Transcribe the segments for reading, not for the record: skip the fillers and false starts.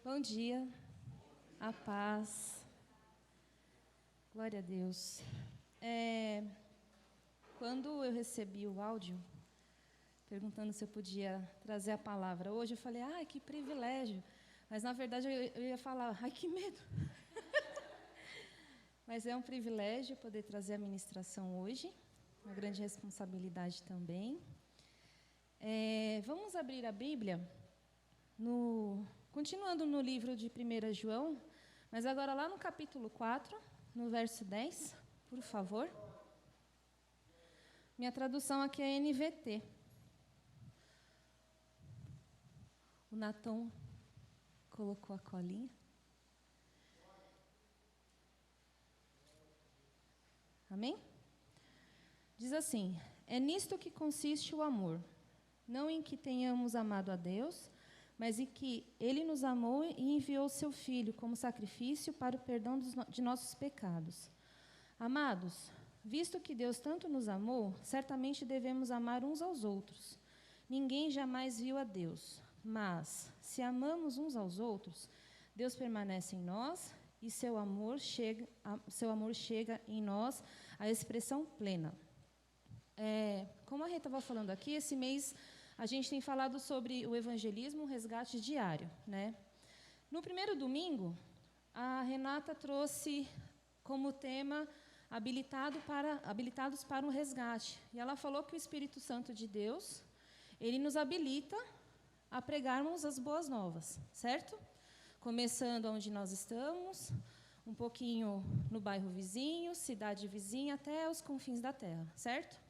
Bom dia, a paz, glória a Deus. Quando eu recebi o áudio, perguntando se eu podia trazer a palavra hoje, eu falei, que privilégio. Mas, na verdade, eu ia falar, que medo. Mas é um privilégio poder trazer a ministração hoje, uma grande responsabilidade também. Vamos abrir a Bíblia, continuando no livro de 1 João, mas agora lá no capítulo 4, no verso 10, por favor. Minha tradução aqui é NVT. O Natão colocou a colinha. Amém? Diz assim: é nisto que consiste o amor, não em que tenhamos amado a Deus, mas em que Ele nos amou e enviou seu Filho como sacrifício para o perdão de nossos pecados. Amados, visto que Deus tanto nos amou, certamente devemos amar uns aos outros. Ninguém jamais viu a Deus, mas, se amamos uns aos outros, Deus permanece em nós e seu amor chega em nós à expressão plena. Como a Rê estava falando aqui, esse mês a gente tem falado sobre o evangelismo, o resgate diário, né? No primeiro domingo, a Renata trouxe como tema habilitados para um resgate. E ela falou que o Espírito Santo de Deus, ele nos habilita a pregarmos as boas novas, certo? Começando onde nós estamos, um pouquinho no bairro vizinho, cidade vizinha, até os confins da terra, certo?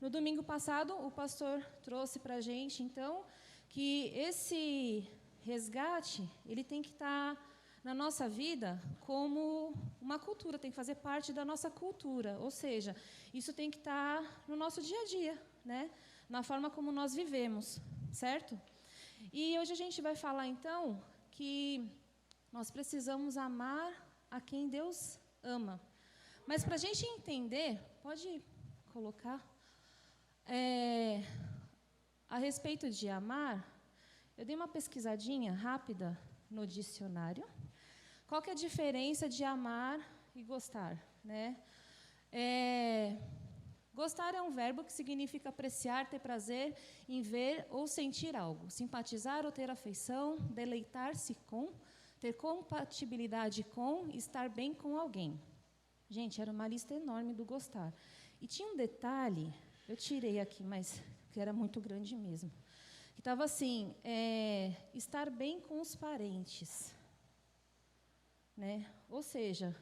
No domingo passado, o pastor trouxe para a gente, então, que esse resgate, ele tem que estar na nossa vida como uma cultura, tem que fazer parte da nossa cultura, ou seja, isso tem que estar no nosso dia a dia, né? Na forma como nós vivemos, certo? E hoje a gente vai falar, então, que nós precisamos amar a quem Deus ama. Mas para a gente entender, pode colocar, a respeito de amar, eu dei uma pesquisadinha rápida no dicionário. Qual que é a diferença de amar e gostar, né? Gostar é um verbo que significa apreciar, ter prazer em ver ou sentir algo, simpatizar ou ter afeição, deleitar-se com, ter compatibilidade com, estar bem com alguém. Gente, era uma lista enorme do gostar. E tinha um detalhe, eu tirei aqui, mas que era muito grande mesmo, que estava assim, estar bem com os parentes, né? Ou seja,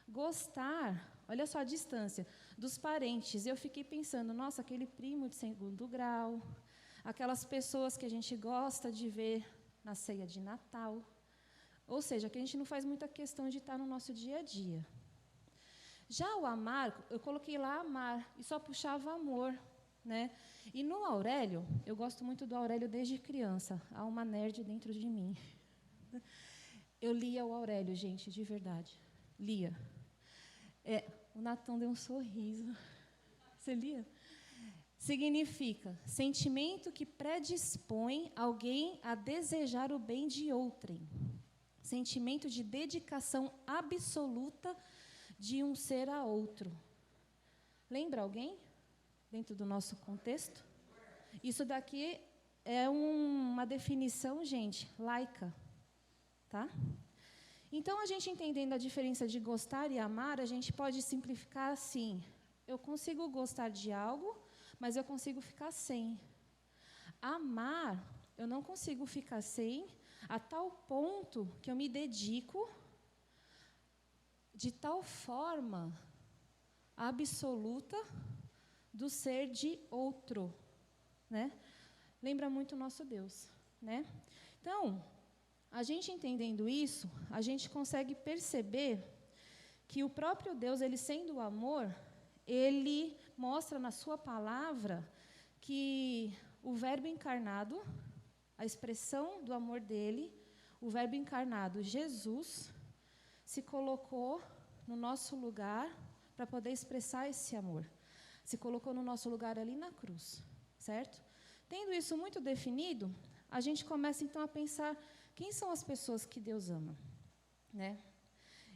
gostar, olha só a distância, dos parentes. Eu fiquei pensando, nossa, aquele primo de segundo grau, aquelas pessoas que a gente gosta de ver na ceia de Natal. Ou seja, que a gente não faz muita questão de estar no nosso dia a dia. Já o amar, eu coloquei lá amar, e só puxava amor, né? E no Aurélio, eu gosto muito do Aurélio desde criança, há uma nerd dentro de mim. Eu lia o Aurélio, gente, de verdade, lia. O Natão deu um sorriso. Você lia? Significa sentimento que predispõe alguém a desejar o bem de outrem. Sentimento de dedicação absoluta de um ser a outro. Lembra alguém? Dentro do nosso contexto? Isso daqui é uma definição, gente, laica. Tá? Então, a gente entendendo a diferença de gostar e amar, a gente pode simplificar assim: eu consigo gostar de algo, mas eu consigo ficar sem. Amar, eu não consigo ficar sem, a tal ponto que eu me dedico de tal forma absoluta do ser de outro, né? Lembra muito o nosso Deus, né? Então, a gente entendendo isso, a gente consegue perceber que o próprio Deus, ele sendo o amor, ele mostra na sua palavra que o verbo encarnado, a expressão do amor dele, o verbo encarnado, Jesus, se colocou no nosso lugar para poder expressar esse amor. Se colocou no nosso lugar ali na cruz, certo? Tendo isso muito definido, a gente começa então a pensar quem são as pessoas que Deus ama, né?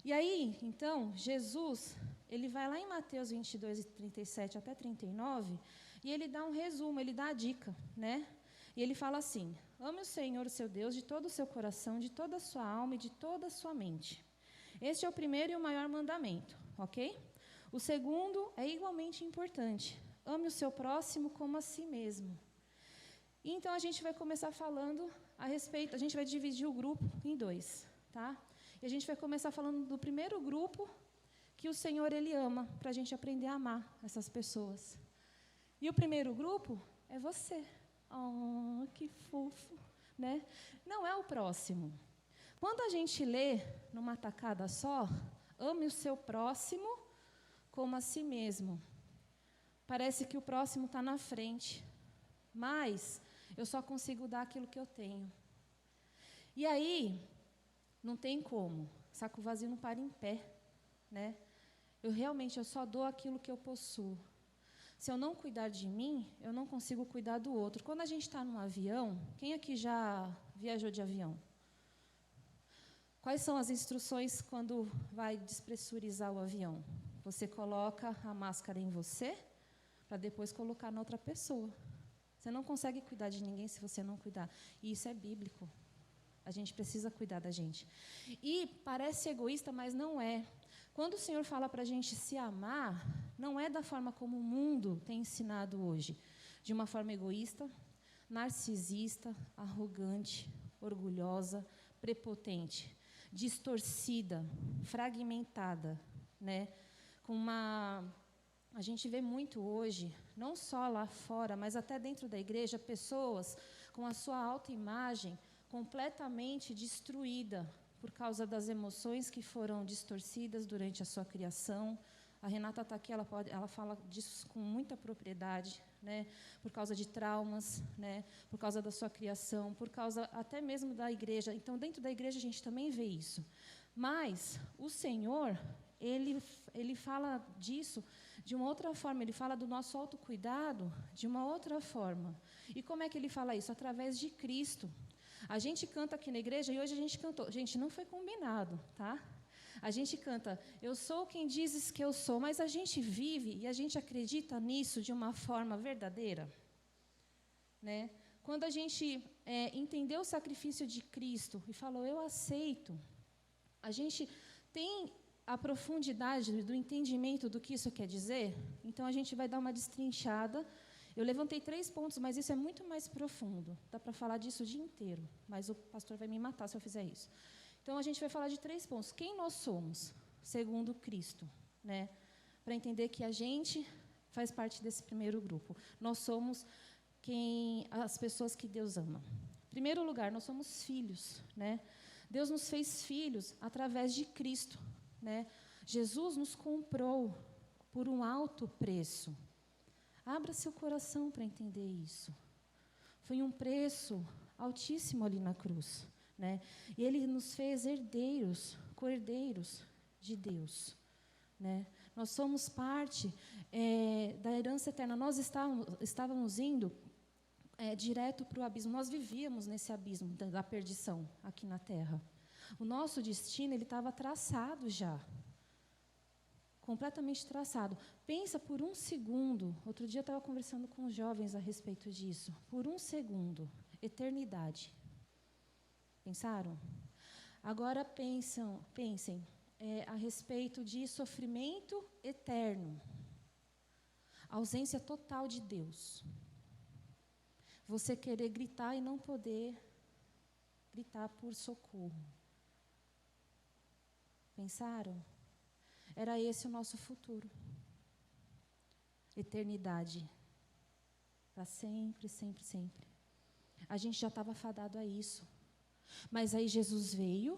E aí, então, Jesus, ele vai lá em Mateus 22, 37 até 39, e ele dá um resumo, ele dá a dica, né? E ele fala assim: ame o Senhor, o seu Deus, de todo o seu coração, de toda a sua alma e de toda a sua mente. Este é o primeiro e o maior mandamento, ok? O segundo é igualmente importante. Ame o seu próximo como a si mesmo. E então a gente vai começar falando a respeito, a gente vai dividir o grupo em dois, tá? E a gente vai começar falando do primeiro grupo que o Senhor, Ele ama, para a gente aprender a amar essas pessoas. E o primeiro grupo é você. Oh, que fofo, né? Não é o próximo. Quando a gente lê numa tacada só, ame o seu próximo como a si mesmo. Parece que o próximo está na frente, mas eu só consigo dar aquilo que eu tenho. E aí, não tem como, saco vazio não para em pé, né? Eu só dou aquilo que eu possuo. Se eu não cuidar de mim, eu não consigo cuidar do outro. Quando a gente está num avião, quem aqui já viajou de avião? Quais são as instruções quando vai despressurizar o avião? Você coloca a máscara em você, para depois colocar na outra pessoa. Você não consegue cuidar de ninguém se você não cuidar. E isso é bíblico. A gente precisa cuidar da gente. E parece egoísta, mas não é. Quando o Senhor fala para a gente se amar, não é da forma como o mundo tem ensinado hoje. De uma forma egoísta, narcisista, arrogante, orgulhosa, prepotente, distorcida, fragmentada, né? A gente vê muito hoje, não só lá fora, mas até dentro da igreja, pessoas com a sua autoimagem completamente destruída por causa das emoções que foram distorcidas durante a sua criação. A Renata está aqui, ela fala disso com muita propriedade, né? Por causa de traumas, né? Por causa da sua criação, por causa até mesmo da igreja. Então, dentro da igreja, a gente também vê isso. Mas o Senhor, Ele fala disso de uma outra forma, Ele fala do nosso autocuidado de uma outra forma. E como é que Ele fala isso? Através de Cristo. A gente canta aqui na igreja, e hoje a gente cantou. Gente, não foi combinado, tá? A gente canta, eu sou quem dizes que eu sou, mas a gente vive e a gente acredita nisso de uma forma verdadeira, né? Quando a gente entendeu o sacrifício de Cristo e falou, eu aceito, a gente tem a profundidade do entendimento do que isso quer dizer, então a gente vai dar uma destrinchada. Eu levantei 3 pontos, mas isso é muito mais profundo. Dá para falar disso o dia inteiro, mas o pastor vai me matar se eu fizer isso. Então, a gente vai falar de 3 pontos. Quem nós somos, segundo Cristo, né? Para entender que a gente faz parte desse primeiro grupo. Nós somos as pessoas que Deus ama. Em primeiro lugar, nós somos filhos, né? Deus nos fez filhos através de Cristo, né? Jesus nos comprou por um alto preço. Abra seu coração para entender isso. Foi um preço altíssimo ali na cruz, né? E Ele nos fez herdeiros, co-herdeiros de Deus, né? Nós somos parte da herança eterna. Nós estávamos indo direto para o abismo. Nós vivíamos nesse abismo da perdição aqui na Terra. O nosso destino, ele estava traçado já. Completamente traçado. Pensa por um segundo, outro dia eu estava conversando com os jovens a respeito disso, por um segundo, eternidade. Pensaram? Agora pensem a respeito de sofrimento eterno, ausência total de Deus. Você querer gritar e não poder gritar por socorro. Pensaram? Era esse o nosso futuro. Eternidade. Para sempre, sempre, sempre. A gente já estava fadado a isso. Mas aí Jesus veio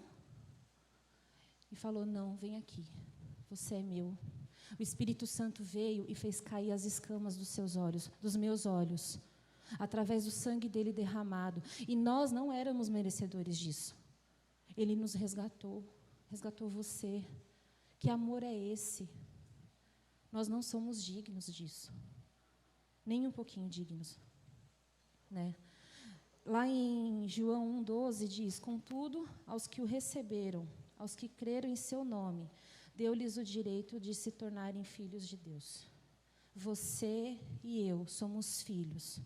e falou, não, vem aqui. Você é meu. O Espírito Santo veio e fez cair as escamas dos seus olhos, dos meus olhos, através do sangue dele derramado. E nós não éramos merecedores disso. Ele nos resgatou você. Que amor é esse? Nós não somos dignos disso. Nem um pouquinho dignos, né? lá em João 1,12 diz: contudo, aos que o receberam, aos que creram em seu nome, deu-lhes o direito de se tornarem filhos de Deus. Você e eu somos filhos.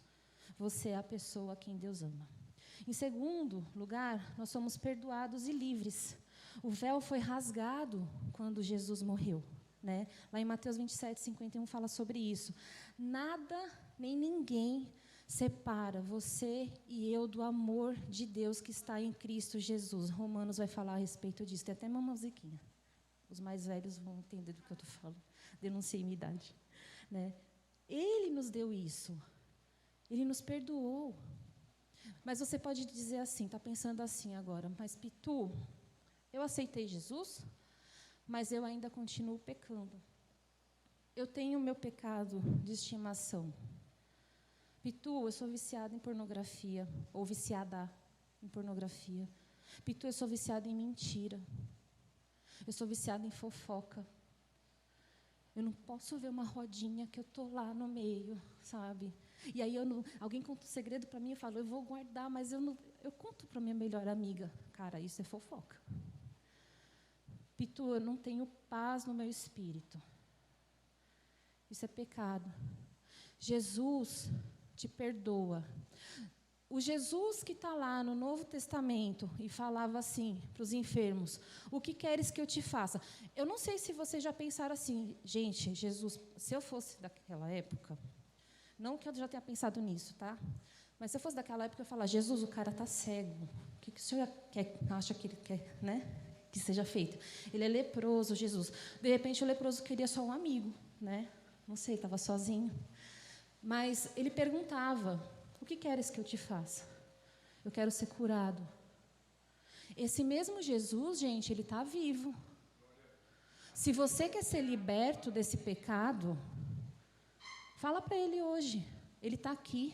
Você é a pessoa a quem Deus ama. Em segundo lugar, nós somos perdoados e livres. O véu foi rasgado quando Jesus morreu, né? Lá em Mateus 27:51 fala sobre isso. Nada nem ninguém separa você e eu do amor de Deus que está em Cristo Jesus. Romanos vai falar a respeito disso. Tem até uma musiquinha. Os mais velhos vão entender do que eu estou falando. Denunciei minha idade, né? Ele nos deu isso. Ele nos perdoou. Mas você pode dizer assim, está pensando assim agora, mas Pitu, eu aceitei Jesus, mas eu ainda continuo pecando. Eu tenho o meu pecado de estimação. Pitu, eu sou viciada em pornografia, ou viciada em pornografia. Pitu, eu sou viciada em mentira. Eu sou viciada em fofoca. Eu não posso ver uma rodinha que eu estou lá no meio, sabe? E aí alguém conta um segredo para mim e fala, eu vou guardar, mas eu conto para minha melhor amiga. Cara, isso é fofoca. Pitu, eu não tenho paz no meu espírito. Isso é pecado. Jesus te perdoa. O Jesus que está lá no Novo Testamento e falava assim para os enfermos, o que queres que eu te faça? Eu não sei se vocês já pensaram assim, gente, Jesus, se eu fosse daquela época, não que eu já tenha pensado nisso, tá? Mas se eu fosse daquela época, eu ia falar, Jesus, o cara está cego, o que o senhor acha que ele quer, né? Que seja feito? Ele é leproso, Jesus. De repente, o leproso queria só um amigo, né? Não sei, estava sozinho. Mas ele perguntava, o que queres que eu te faça? Eu quero ser curado. Esse mesmo Jesus, gente, ele está vivo. Se você quer ser liberto desse pecado, fala para ele hoje. Ele está aqui.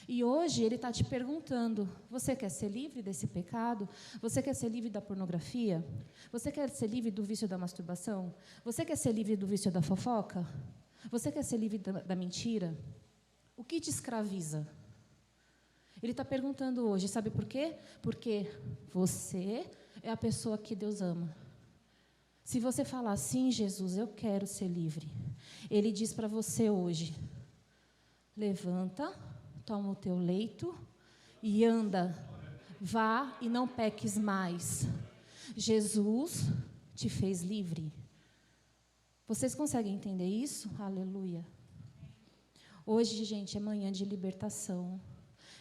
E hoje ele está te perguntando, você quer ser livre desse pecado? Você quer ser livre da pornografia? Você quer ser livre do vício da masturbação? Você quer ser livre do vício da fofoca? Você quer ser livre da mentira? O que te escraviza? Ele está perguntando hoje, sabe por quê? Porque você é a pessoa que Deus ama. Se você falar, sim, Jesus, eu quero ser livre, Ele diz para você hoje, levanta, toma o teu leito e anda, vá e não peques mais. Jesus te fez livre. Vocês conseguem entender isso? Aleluia. Hoje, gente, é manhã de libertação,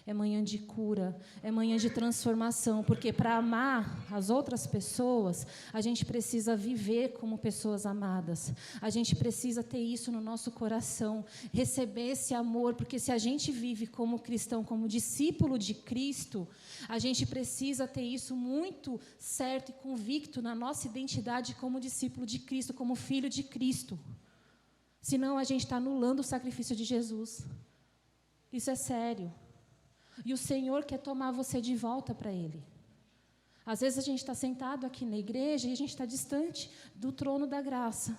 é manhã de cura, é manhã de transformação, porque para amar as outras pessoas, a gente precisa viver como pessoas amadas, a gente precisa ter isso no nosso coração, receber esse amor, porque se a gente vive como cristão, como discípulo de Cristo, a gente precisa ter isso muito certo e convicto na nossa identidade como discípulo de Cristo, como filho de Cristo. Senão a gente está anulando o sacrifício de Jesus. Isso é sério. E o Senhor quer tomar você de volta para Ele. Às vezes a gente está sentado aqui na igreja e a gente está distante do trono da graça.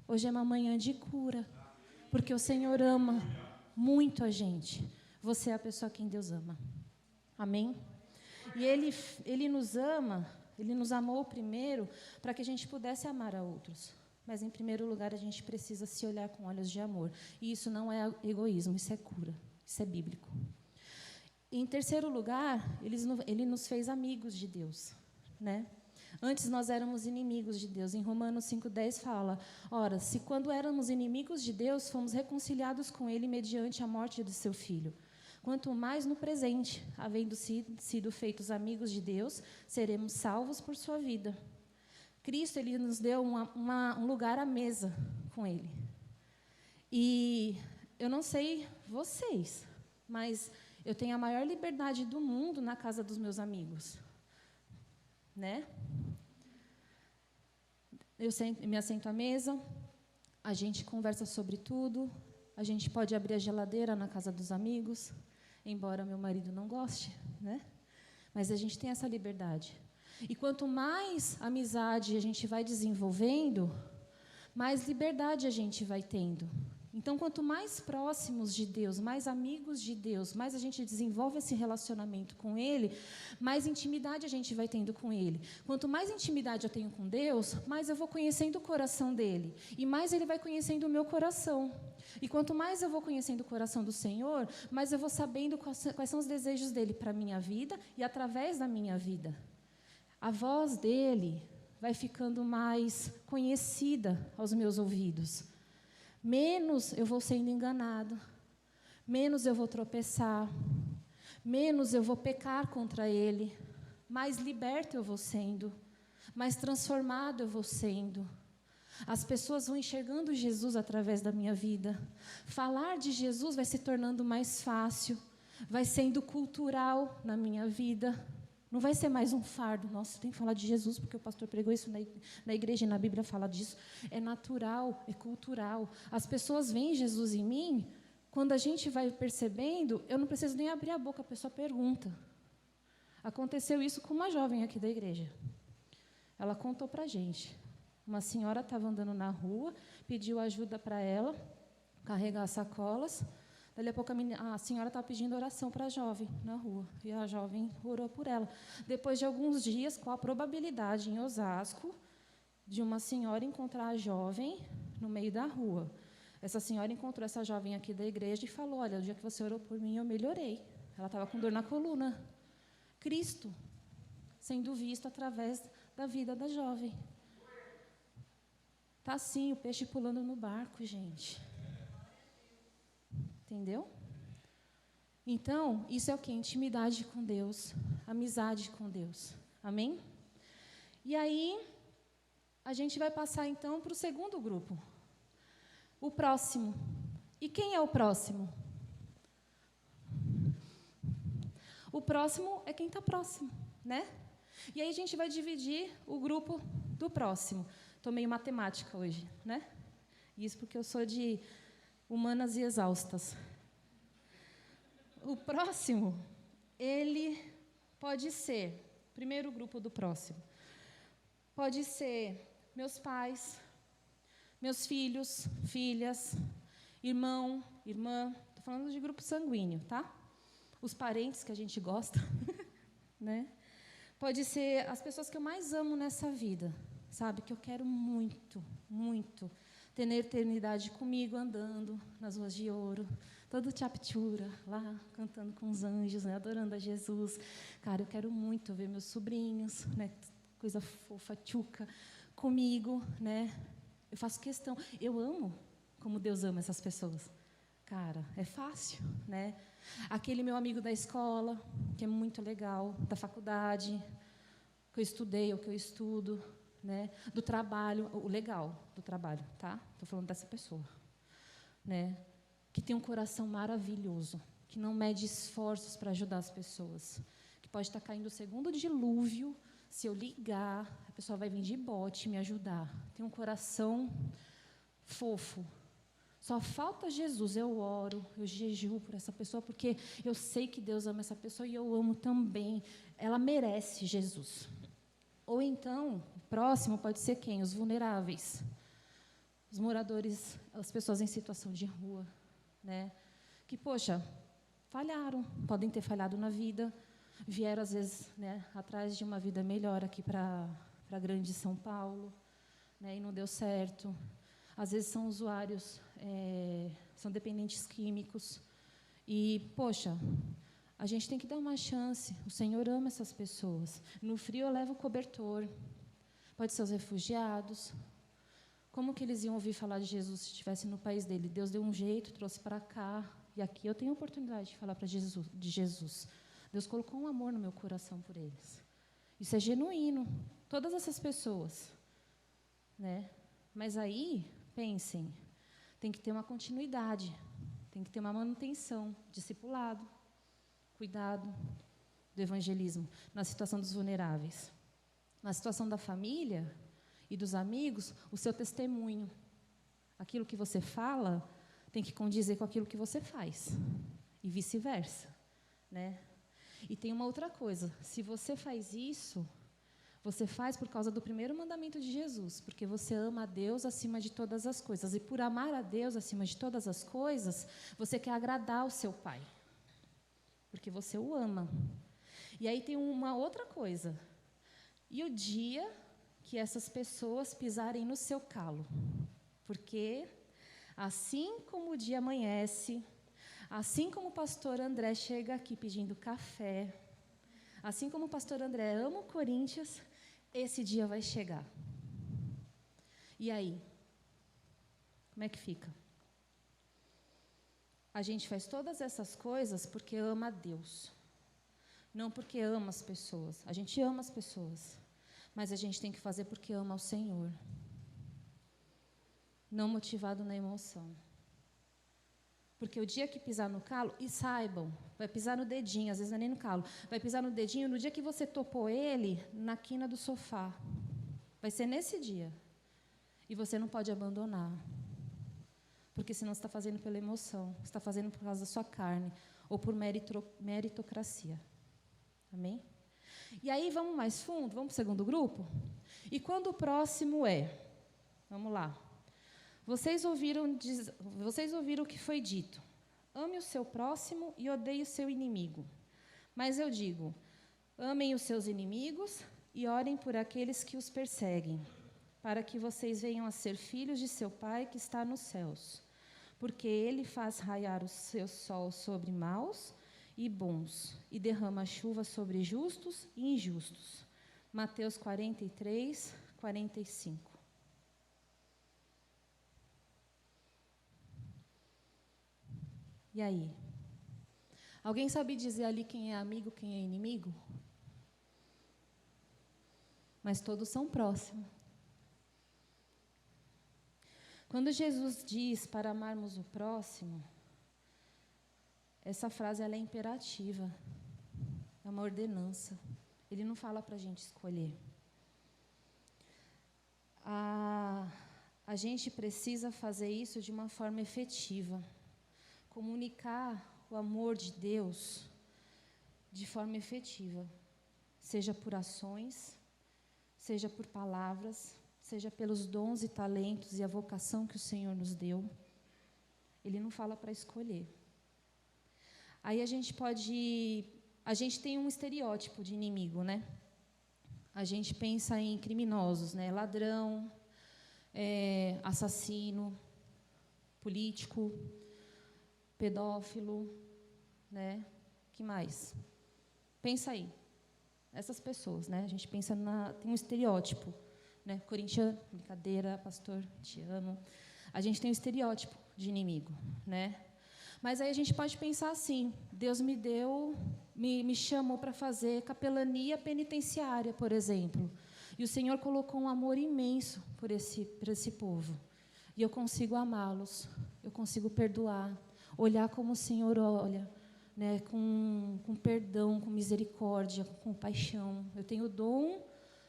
Hoje é uma manhã de cura, porque o Senhor ama muito a gente. Você é a pessoa a quem Deus ama. Amém? E Ele nos ama, Ele nos amou primeiro para que a gente pudesse amar a outros. Mas, em primeiro lugar, a gente precisa se olhar com olhos de amor. E isso não é egoísmo, isso é cura. Isso é bíblico. E, em terceiro lugar, Ele nos fez amigos de Deus, né? Antes nós éramos inimigos de Deus. Em Romanos 5,10 fala, ora, se quando éramos inimigos de Deus, fomos reconciliados com Ele mediante a morte do seu Filho. Quanto mais no presente, havendo sido feitos amigos de Deus, seremos salvos por sua vida. Cristo, Ele nos deu um lugar à mesa com Ele. E eu não sei vocês, mas eu tenho a maior liberdade do mundo na casa dos meus amigos. Né? Eu me assento à mesa, a gente conversa sobre tudo, a gente pode abrir a geladeira na casa dos amigos, embora meu marido não goste, né? Mas a gente tem essa liberdade. E quanto mais amizade a gente vai desenvolvendo, mais liberdade a gente vai tendo. Então, quanto mais próximos de Deus, mais amigos de Deus, mais a gente desenvolve esse relacionamento com Ele, mais intimidade a gente vai tendo com Ele. Quanto mais intimidade eu tenho com Deus, mais eu vou conhecendo o coração dEle. E mais Ele vai conhecendo o meu coração. E quanto mais eu vou conhecendo o coração do Senhor, mais eu vou sabendo quais são os desejos dEle para a minha vida e através da minha vida. A voz dEle vai ficando mais conhecida aos meus ouvidos. Menos eu vou sendo enganado, menos eu vou tropeçar, menos eu vou pecar contra Ele, mais liberto eu vou sendo, mais transformado eu vou sendo. As pessoas vão enxergando Jesus através da minha vida. Falar de Jesus vai se tornando mais fácil, vai sendo cultural na minha vida. Não vai ser mais um fardo. Nossa, tem que falar de Jesus, porque o pastor pregou isso na igreja e na Bíblia fala disso. É natural, é cultural. As pessoas veem Jesus em mim, quando a gente vai percebendo, eu não preciso nem abrir a boca, a pessoa pergunta. Aconteceu isso com uma jovem aqui da igreja. Ela contou para a gente. Uma senhora estava andando na rua, pediu ajuda para ela, carregar as sacolas. Dali a pouco a senhora estava pedindo oração para a jovem na rua, e a jovem orou por ela. Depois de alguns dias, qual a probabilidade em Osasco de uma senhora encontrar a jovem no meio da rua? Essa senhora encontrou essa jovem aqui da igreja e falou, olha, o dia que você orou por mim, eu melhorei. Ela estava com dor na coluna. Cristo sendo visto através da vida da jovem. Está assim, o peixe pulando no barco, gente. Entendeu? Então, isso é o quê? Intimidade com Deus, amizade com Deus. Amém? E aí, a gente vai passar, então, para o segundo grupo. O próximo. E quem é o próximo? O próximo é quem está próximo, né? E aí a gente vai dividir o grupo do próximo. Estou meio matemática hoje, né? Isso porque eu sou de humanas e exaustas. O próximo, ele pode ser, primeiro grupo do próximo, pode ser meus pais, meus filhos, filhas, irmão, irmã, estou falando de grupo sanguíneo, tá? Os parentes que a gente gosta, né? Pode ser as pessoas que eu mais amo nessa vida, sabe? Que eu quero muito, muito ter na eternidade comigo, andando nas ruas de ouro, todo chaptura, lá, cantando com os anjos, né, adorando a Jesus. Cara, eu quero muito ver meus sobrinhos, né, coisa fofa, tchuca, comigo, né. Eu faço questão, eu amo como Deus ama essas pessoas. Cara, é fácil, né. Aquele meu amigo da escola, que é muito legal, da faculdade, que eu estudei, ou que eu estudo, né, do trabalho, o legal do trabalho, tá? Estou falando dessa pessoa, né, que tem um coração maravilhoso, que não mede esforços para ajudar as pessoas, que pode estar caindo o segundo dilúvio, se eu ligar, a pessoa vai vir de bote me ajudar. Tem um coração fofo. Só falta Jesus, eu oro, eu jejuo por essa pessoa, porque eu sei que Deus ama essa pessoa e eu amo também. Ela merece Jesus. Ou então, o próximo pode ser quem? Os vulneráveis. Os moradores, as pessoas em situação de rua, né? Que, poxa, falharam, podem ter falhado na vida, vieram, às vezes, né, atrás de uma vida melhor aqui para a grande São Paulo, né, e não deu certo. Às vezes são usuários, são dependentes químicos. E, poxa, a gente tem que dar uma chance. O Senhor ama essas pessoas. No frio eu levo cobertor. Pode ser os refugiados. Como que eles iam ouvir falar de Jesus se estivessem no país dele? Deus deu um jeito, trouxe para cá. E aqui eu tenho a oportunidade de falar de Jesus. Deus colocou um amor no meu coração por eles. Isso é genuíno. Todas essas pessoas, né? Mas aí, pensem, tem que ter uma continuidade, tem que ter uma manutenção, discipulado, cuidado do evangelismo, na situação dos vulneráveis. Na situação da família e dos amigos, o seu testemunho. Aquilo que você fala tem que condizer com aquilo que você faz, e vice-versa, né? E tem uma outra coisa, se você faz isso, Você faz por causa do primeiro mandamento de Jesus, porque você ama a Deus acima de todas as coisas. E por amar a Deus acima de todas as coisas, você quer agradar o seu Pai, porque você o ama. E aí tem uma outra coisa. E o dia que essas pessoas pisarem no seu calo? Porque assim como o dia amanhece, assim como o pastor André chega aqui pedindo café, assim como o pastor André ama o Corinthians, esse dia vai chegar. E aí? Como é que fica? A gente faz todas essas coisas porque ama a Deus, não porque ama as pessoas. A gente ama as pessoas, mas a gente tem que fazer porque ama ao Senhor, não motivado na emoção. Porque o dia que pisar no calo, e saibam, vai pisar no dedinho, às vezes não é nem no calo, vai pisar no dedinho no dia que você topou ele na quina do sofá. Vai ser nesse dia. E você não pode abandonar. Porque senão você está fazendo pela emoção, você está fazendo por causa da sua carne, ou por meritocracia. Amém? E aí, vamos mais fundo, vamos para o segundo grupo? E quando o próximo é? Vamos lá. Vocês ouviram o que foi dito. Ame o seu próximo e odeie o seu inimigo. Mas eu digo, amem os seus inimigos e orem por aqueles que os perseguem, para que vocês venham a ser filhos de seu Pai que está nos céus. Porque Ele faz raiar o seu sol sobre maus e bons, e derrama chuva sobre justos e injustos. Mateus 43, 45. E aí? Alguém sabe dizer ali quem é amigo, quem é inimigo? Mas todos são próximos. Quando Jesus diz para amarmos o próximo, essa frase ela é imperativa, é uma ordenança. Ele não fala para a gente escolher. A gente precisa fazer isso de uma forma efetiva. Comunicar o amor de Deus de forma efetiva, seja por ações, seja por palavras, seja pelos dons e talentos e a vocação que o Senhor nos deu. Ele não fala para escolher. Aí a gente tem um estereótipo de inimigo, né? A gente pensa em criminosos, né? Ladrão, assassino, político, pedófilo, né? Que mais? Pensa aí. Essas pessoas, né? A gente pensa tem um estereótipo, né? Corintiano, brincadeira, pastor, te amo. A gente tem um estereótipo de inimigo, né? Mas aí a gente pode pensar assim: Deus me chamou para fazer capelania penitenciária, por exemplo. E o Senhor colocou um amor imenso por esse povo. E eu consigo amá-los, eu consigo perdoar, olhar como o Senhor olha, né, com perdão, com misericórdia, com paixão. Eu tenho o dom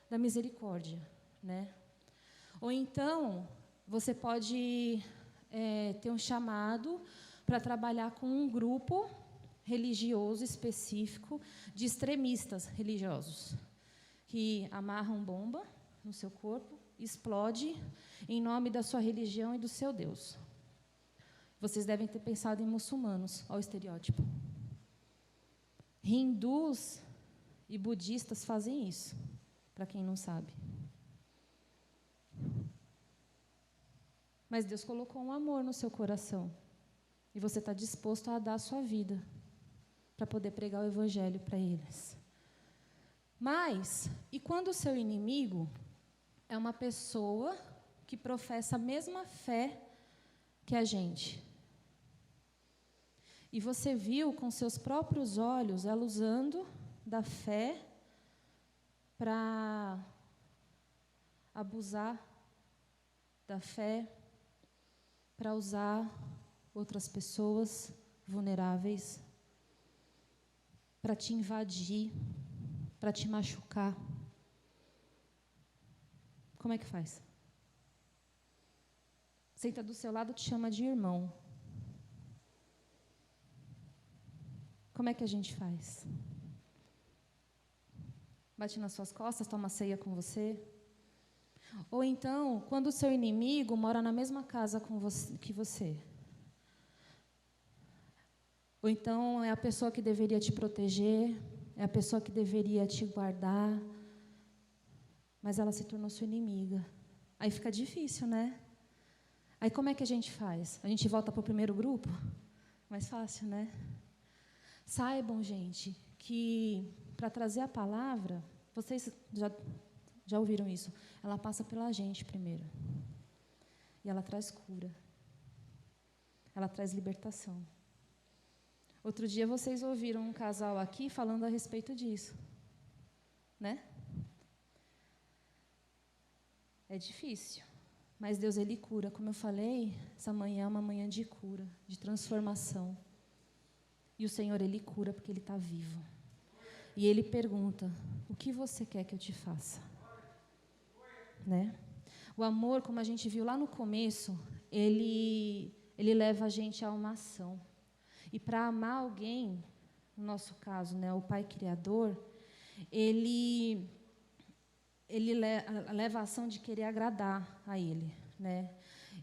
da misericórdia, né? Ou então, você pode ter um chamado para trabalhar com um grupo religioso específico de extremistas religiosos, que amarram bomba no seu corpo, explode em nome da sua religião e do seu Deus. Vocês devem ter pensado em muçulmanos, olha o estereótipo. Hindus e budistas fazem isso, para quem não sabe. Mas Deus colocou um amor no seu coração, e você está disposto a dar a sua vida para poder pregar o evangelho para eles. Mas, e quando o seu inimigo é uma pessoa que professa a mesma fé que a gente? E você viu com seus próprios olhos ela usando da fé para abusar da fé, para usar outras pessoas vulneráveis, para te invadir, para te machucar. Como é que faz? Senta do seu lado, te chama de irmão. Como é que a gente faz? bate nas suas costas, toma ceia com você. Ou então, quando o seu inimigo mora na mesma casa que você. Ou então, é a pessoa que deveria te proteger, é a pessoa que deveria te guardar, mas ela se tornou sua inimiga. Aí fica difícil, né? Aí como é que a gente faz? A gente volta para o primeiro grupo? Mais fácil, né? Saibam, gente, que para trazer a palavra, vocês já ouviram isso, ela passa pela gente primeiro. E ela traz cura. Ela traz libertação. Outro dia vocês ouviram um casal aqui falando a respeito disso, né? É difícil, mas Deus, Ele cura. Como eu falei, essa manhã é uma manhã de cura, de transformação. E o Senhor, Ele cura porque Ele está vivo. E Ele pergunta, o que você quer que eu te faça? Né? O amor, como a gente viu lá no começo, ele leva a gente a uma ação. E para amar alguém, no nosso caso, né, o Pai Criador, ele leva a ação de querer agradar a Ele, né?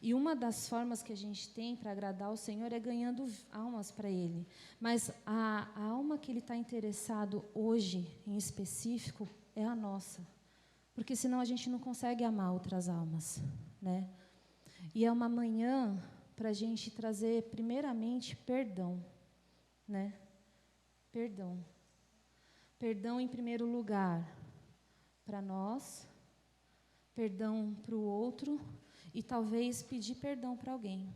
E uma das formas que a gente tem para agradar o Senhor é ganhando almas para Ele. Mas a alma que Ele está interessado hoje, em específico, é a nossa. Porque senão a gente não consegue amar outras almas, né? E é uma manhã para a gente trazer, primeiramente, perdão, né? Perdão. Perdão em primeiro lugar para nós, perdão para o outro e talvez pedir perdão para alguém,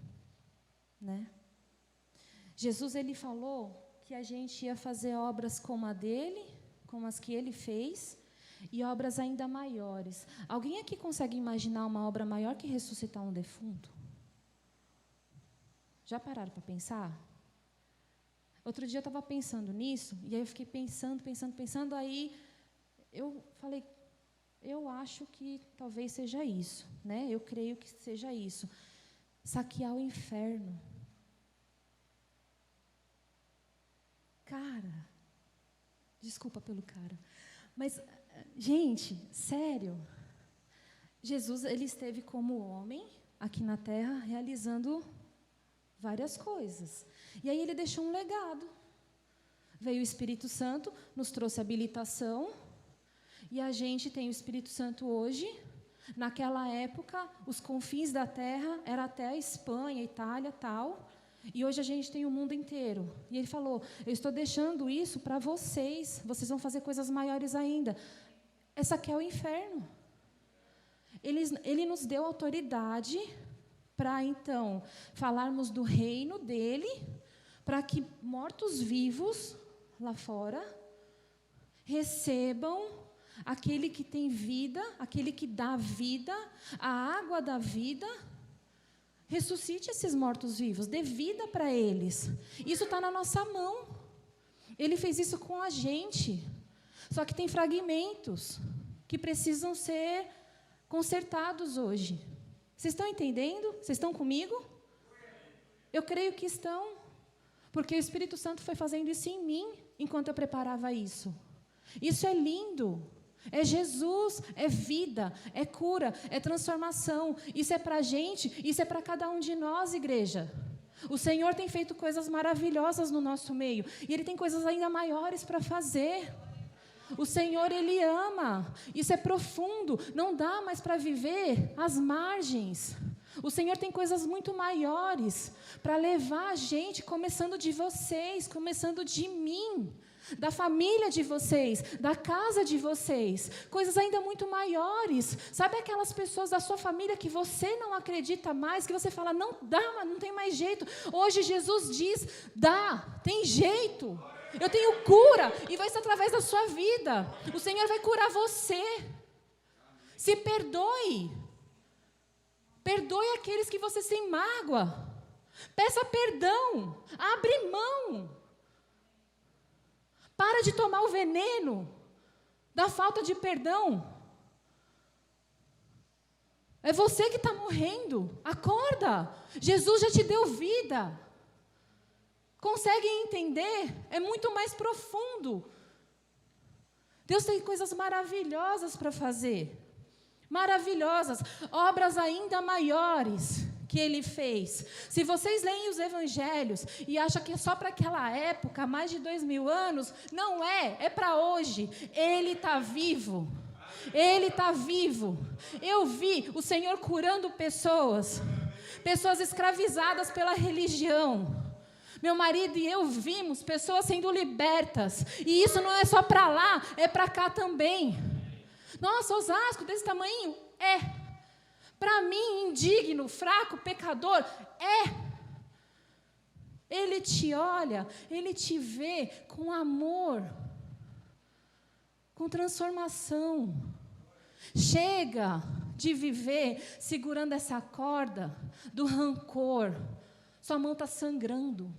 né? Jesus, Ele falou que a gente ia fazer obras como a dele, como as que Ele fez, e obras ainda maiores. Alguém aqui consegue imaginar uma obra maior que ressuscitar um defunto? Já pararam para pensar? Outro dia eu estava pensando nisso, e aí eu fiquei pensando, aí eu falei, eu acho que talvez seja isso, né? Eu creio que seja isso. Saquear o inferno. Cara, desculpa pelo cara, mas, gente, sério, Jesus, Ele esteve como homem aqui na terra, realizando várias coisas. E aí Ele deixou um legado. Veio o Espírito Santo, nos trouxe habilitação, e a gente tem o Espírito Santo hoje. Naquela época, os confins da terra era até a Espanha, Itália, tal. E hoje a gente tem o mundo inteiro. E Ele falou, eu estou deixando isso para vocês. Vocês vão fazer coisas maiores ainda. Essa aqui é o inferno. Ele nos deu autoridade para, então, falarmos do reino dEle, para que mortos-vivos lá fora recebam aquele que tem vida, aquele que dá vida, a água da vida. Ressuscite esses mortos-vivos, dê vida para eles. Isso está na nossa mão. Ele fez isso com a gente. Só que tem fragmentos que precisam ser consertados hoje. Vocês estão entendendo? Vocês estão comigo? Eu creio que estão. Porque o Espírito Santo foi fazendo isso em mim, enquanto eu preparava isso. Isso é lindo. É Jesus, é vida, é cura, é transformação. Isso é para a gente, isso é para cada um de nós, igreja. O Senhor tem feito coisas maravilhosas no nosso meio. E Ele tem coisas ainda maiores para fazer. O Senhor, Ele ama. Isso é profundo. Não dá mais para viver às margens. O Senhor tem coisas muito maiores para levar a gente, começando de vocês, começando de mim, da família de vocês, da casa de vocês, coisas ainda muito maiores. Sabe aquelas pessoas da sua família que você não acredita mais, que você fala, não dá, não tem mais jeito. Hoje Jesus diz, dá, tem jeito. Eu tenho cura e vai ser através da sua vida. O Senhor vai curar você. Se perdoe. Perdoe aqueles que você tem mágoa. Peça perdão. Abre mão. Para de tomar o veneno da falta de perdão. É você que está morrendo. Acorda. Jesus já te deu vida. Conseguem entender? É muito mais profundo. Deus tem coisas maravilhosas para fazer. Maravilhosas. Obras ainda maiores que Ele fez. Se vocês leem os evangelhos e acham que é só para aquela época, mais de 2000 anos, não é. É para hoje. Ele está vivo. Ele está vivo. Eu vi o Senhor curando pessoas. Pessoas escravizadas pela religião. Meu marido e eu vimos pessoas sendo libertas. E isso não é só para lá, é para cá também. Nossa, Osasco desse tamanho? É. Para mim, indigno, fraco, pecador, é. Ele te olha, Ele te vê com amor, com transformação. Chega de viver segurando essa corda do rancor. Sua mão está sangrando,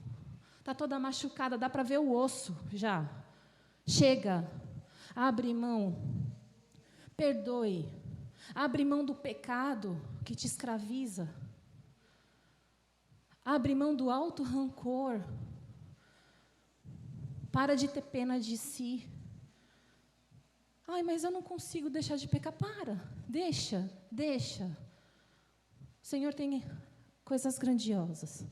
está toda machucada, dá para ver o osso já. Chega, abre mão, perdoe, abre mão do pecado que te escraviza, abre mão do alto rancor, para de ter pena de si. Ai, mas eu não consigo deixar de pecar. Deixa. O Senhor tem coisas grandiosas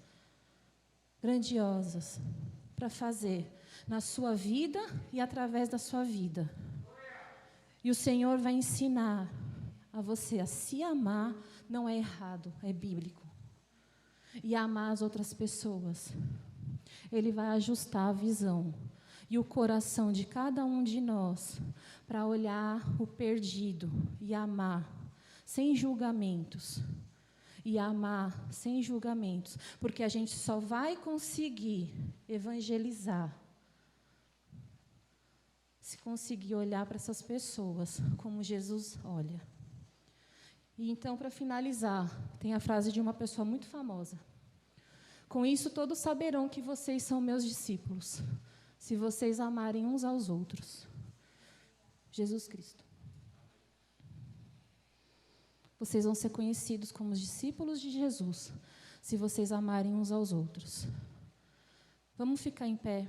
para fazer na sua vida e através da sua vida. E o Senhor vai ensinar a você a se amar, não é errado, é bíblico. E amar as outras pessoas. Ele vai ajustar a visão e o coração de cada um de nós para olhar o perdido e amar sem julgamentos. E amar sem julgamentos, porque a gente só vai conseguir evangelizar se conseguir olhar para essas pessoas como Jesus olha. E então, para finalizar, tem a frase de uma pessoa muito famosa. Com isso todos saberão que vocês são meus discípulos, se vocês amarem uns aos outros. Jesus Cristo. Vocês vão ser conhecidos como os discípulos de Jesus, se vocês amarem uns aos outros. Vamos ficar em pé.